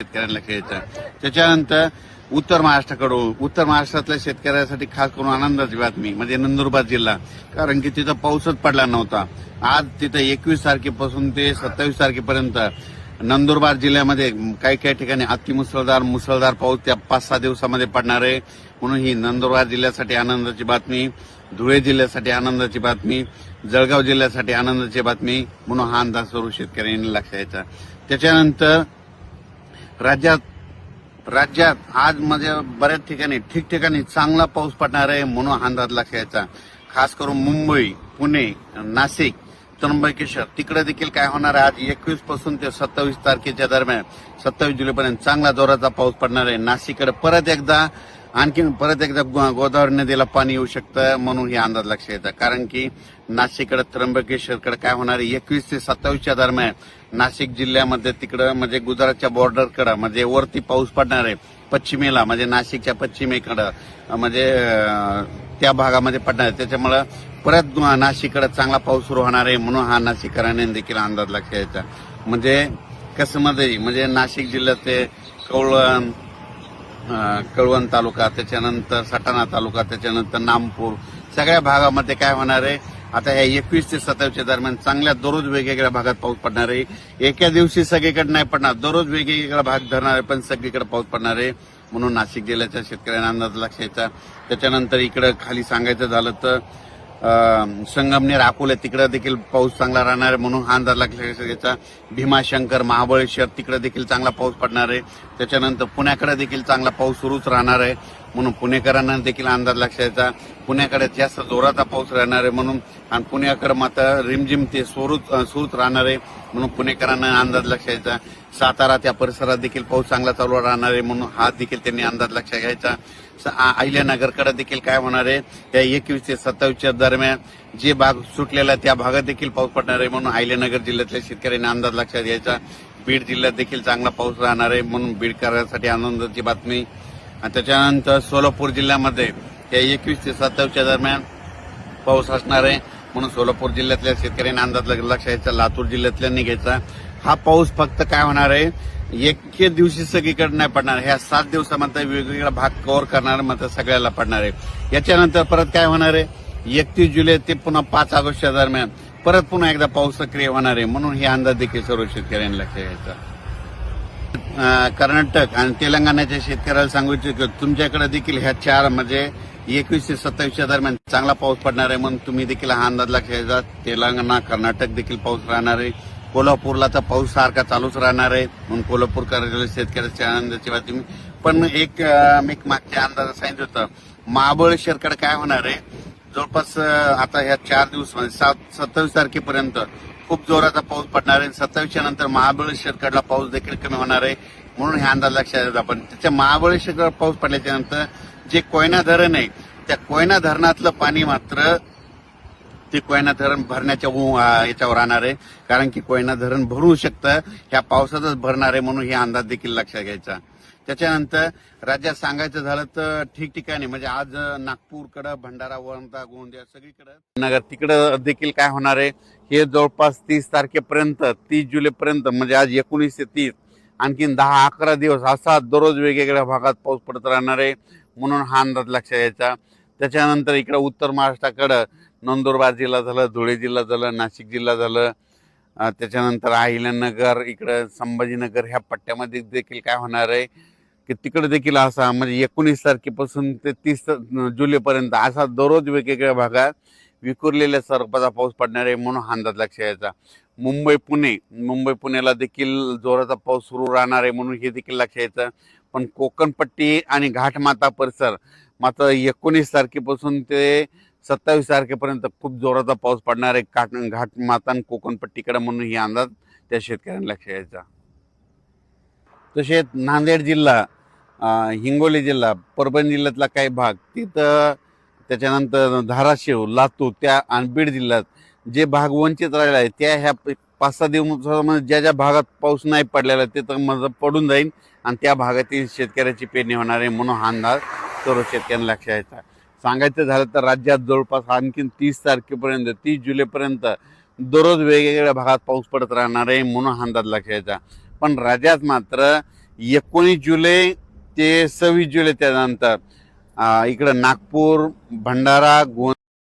शेतकऱ्यांना लक्ष द्यायचं. त्याच्यानंतर उत्तर महाराष्ट्रातल्या शेतकऱ्यांसाठी खास करून आनंदाची बातमी म्हणजे नंदुरबार जिल्हा, कारण की तिथं पाऊसच पडला नव्हता. आज तिथं 21 तारखेपासून ते 27 तारखेपर्यंत नंदुरबार जिल्ह्यामध्ये काही ठिकाणी मुसळधार पाऊस त्या 5-6 दिवसामध्ये पडणार आहे. म्हणून ही नंदुरबार जिल्ह्यासाठी आनंदाची बातमी, धुळे जिल्ह्यासाठी आनंदाची बातमी, जळगाव जिल्ह्यासाठी आनंदाची बातमी. म्हणून हा अंदाज सर्व शेतकऱ्यांनी लक्षात द्यायचा. त्याच्यानंतर राज्यात आज म्हणजे बऱ्याच ठिकाणी ठिकठिकाणी चांगला पाऊस पडणार आहे. म्हणून हा अंदाज लक्षात द्यायचा. खास करून मुंबई, पुणे, नाशिक, त्र्यंबकेश्वर तिकडे देखील काय होणार आहे, आज 21 पासून ते 27 तारखेच्या दरम्यान 27 जुलैपर्यंत चांगला जोराचा पाऊस पडणार आहे. नाशिककडे परत एकदा गोदावरी नदीला पाणी येऊ शकतं. म्हणून हे अंदाज लक्षात येतं, कारण की नाशिककडे त्र्यंबकेश्वरकडे काय होणार आहे 21 ते 27च्या दरम्यान नाशिक जिल्ह्यामध्ये तिकडं म्हणजे गुजरातच्या बॉर्डरकडे म्हणजे वरती पाऊस पडणार आहे. पश्चिमेला म्हणजे नाशिकच्या पश्चिमेकडं म्हणजे त्या भागामध्ये पडणार आहे. त्याच्यामुळे परत नाशिककडे चांगला पाऊस सुरू होणार आहे. म्हणून हा नाशिककरांनी देखील अंदाज लक्षात द्यायचा. म्हणजे कसं म्हणजे नाशिक जिल्ह्यात ते कळवण तालुका, त्याच्यानंतर सटाणा तालुका, त्याच्यानंतर नामपूर सगळ्या भागामध्ये काय होणार आहे, आता ह्या 21 ते 27च्या दरम्यान चांगल्या दररोज वेगवेगळ्या भागात पाऊस पडणार आहे. एका दिवशी सगळीकडे नाही पडणार, दररोज वेगवेगळा भाग धरणार आहे, पण सगळीकडे पाऊस पडणार आहे. म्हणून नाशिक जिल्ह्याच्या शेतकऱ्यांना अंदाज लक्षात द्यायचा. त्याच्यानंतर इकडे खाली सांगायचं झालं तर संगमनेर, अकोले तिकडे देखील पाऊस चांगला राहणार आहे. म्हणून हा अंदाज लक्षात घ्यायचा. भीमाशंकर, महाबळेश्वर तिकडे देखील चांगला पाऊस पडणार आहे. त्याच्यानंतर पुण्याकडे देखील चांगला पाऊस सुरूच राहणार आहे. म्हणून पुणेकरांना देखील अंदाज लक्षात द्यायचा. पुण्याकडे जास्त जोराचा पाऊस राहणार आहे म्हणून, आणि पुण्याकडे मात्र रिमझिम ते सुरूच राहणार आहे. म्हणून पुणेकरांना अंदाज लक्षात द्यायचा. सातारा त्या परिसरात देखील पाऊस चांगला चालू राहणार आहे. म्हणून हा देखील त्यांनी अंदाज लक्षात घ्यायचा. अहिल्यानगरकडे देखील काय होणार आहे, त्या 21 ते 27च्या दरम्यान जे भाग सुटलेला त्या भागात देखील पाऊस पडणार आहे. म्हणून अहिल्यानगर जिल्ह्यातल्या शेतकऱ्यांनी अंदाज लक्षात घ्यायचा. बीड जिल्ह्यात देखील चांगला पाऊस राहणार आहे. म्हणून बीडकरांसाठी आनंदाची बातमी. आणि त्याच्यानंतर सोलापूर जिल्ह्यामध्ये त्या 21 ते 27च्या दरम्यान पाऊस असणार आहे. म्हणून सोलापूर जिल्ह्यातल्या शेतकऱ्यांनी अंदाज लक्षात घ्यायचा. लातूर जिल्ह्यातल्यांनी घ्यायचा. हा पाऊस फक्त काय होणार आहे, एके दिवशी सगळीकडे नाही पडणार, ह्या 7 दिवसामध्ये वेगवेगळा भाग कव्हर करणार मात्र सगळ्याला पडणार आहे. याच्यानंतर परत काय होणार आहे, 31 जुलै ते पुन्हा 5 ऑगस्टच्या दरम्यान परत पुन्हा एकदा पाऊस सक्रिय होणार आहे. म्हणून हे अंदाज देखील सर्व शेतकऱ्यांनी लक्षात घ्यायचा. कर्नाटक आणि तेलंगणाच्या शेतकऱ्याला सांगू इच्छितो, तुमच्याकडे देखील ह्या 4 म्हणजे 21 ते 27च्या दरम्यान चांगला पाऊस पडणार आहे. म्हणून तुम्ही देखील हा अंदाज लक्षात घ्यायचा. तेलंगणा, कर्नाटक देखील पाऊस राहणार आहे. कोल्हापूरला तर पाऊस सारखा चालूच राहणार आहे. म्हणून कोल्हापूरकर शेतकऱ्याच्या आनंदाची बातमी. पण एक मागच्या अंदाजात सांगितलं होतं, महाबळेश्वरकडे काय होणार आहे, जवळपास आता ह्या 4 दिवस म्हणजे 27 तारखेपर्यंत खूप जोराचा पाऊस पडणार आहे. 27च्या नंतर महाबळेश्वरकडला पाऊस देखील कमी होणार आहे. म्हणून हे अंदाज लक्षात द्यायचा. पण त्याच्या महाबळेश्वरकडे पाऊस पडल्याच्या नंतर जे कोयना धरण आहे, त्या कोयना धरणातलं पाणी मात्र ते कोयना धरण भरण्याच्या याच्यावर राहणार आहे. कारण की कोयना धरण भरू शकतं, ह्या पावसातच भरणार आहे. म्हणून हे अंदाज देखील लक्षात घ्यायचा. त्याच्यानंतर राज्यात सांगायचं झालं तर ठिकठिकाणी म्हणजे आज नागपूरकडे, भंडारा, वर्धा, गोंदिया सगळीकडे, नगर तिकडं देखील काय होणार आहे, हे जवळपास 30 तारखेपर्यंत 30 जुलैपर्यंत म्हणजे आज 19 ते 30 आणखीन 10-11 दिवस असा दररोज वेगवेगळ्या भागात पाऊस पडत राहणार आहे. म्हणून हा अंदाज लक्षात घ्यायचा. त्याच्यानंतर इकडे उत्तर महाराष्ट्राकडं नंदुरबार जिल्हा झालं, धुळे जिल्हा झालं, नाशिक जिल्हा झालं, त्याच्यानंतर अहिल्यानगर, इकडं संभाजीनगर ह्या पट्ट्यामध्ये देखील काय होणार आहे की तिकडे देखील असा म्हणजे 19 तारखेपासून ते 30 जुलैपर्यंत असा दररोज वेगवेगळ्या भागात विखुरलेल्या स्वरूपाचा पाऊस पडणार आहे. म्हणून हा अंदाज लक्षात घ्यायचा. मुंबई पुण्याला देखील जोराचा पाऊस सुरू राहणार आहे. म्हणून हे देखील लक्षात घ्यायचं. पण कोकणपट्टी आणि घाटमाता परिसर मात्र 19 तारखेपासून ते 27 तारखेपर्यंत खूप जोराचा पाऊस पडणार आहे घाटमाता आणि कोकणपट्टीकडे. म्हणून ही अंदाज त्या शेतकऱ्यांना लक्षात घ्यायचा. तसेच नांदेड जिल्हा, हिंगोली जिल्हा, परभणी जिल्ह्यातला काही भाग तिथं, त्याच्यानंतर धाराशिव, लातूर त्या आणि बीड जिल्ह्यात जे भाग वंचित राहिला आहे त्या ह्या 5-6 दिवसामध्ये ज्या भागात पाऊस नाही पडलेला आहे तिथं म्हणजे पडून जाईल आणि त्या भागातील शेतकऱ्याची पेरणी होणार आहे. म्हणून हा अंदाज सर्व शेतकऱ्यांना लक्षात घ्यायचा. सांगायचं झालं तर राज्यात जवळपास आणखीन 30 तारखेपर्यंत 30 जुलैपर्यंत दररोज वेगवेगळ्या भागात पाऊस पडत राहणार आहे. म्हणून हा अंदाज लक्षात घ्यायचा. पण राज्यात मात्र 19 जुलै ते 26 जुलै त्यानंतर इकडं नागपूर, भंडारा,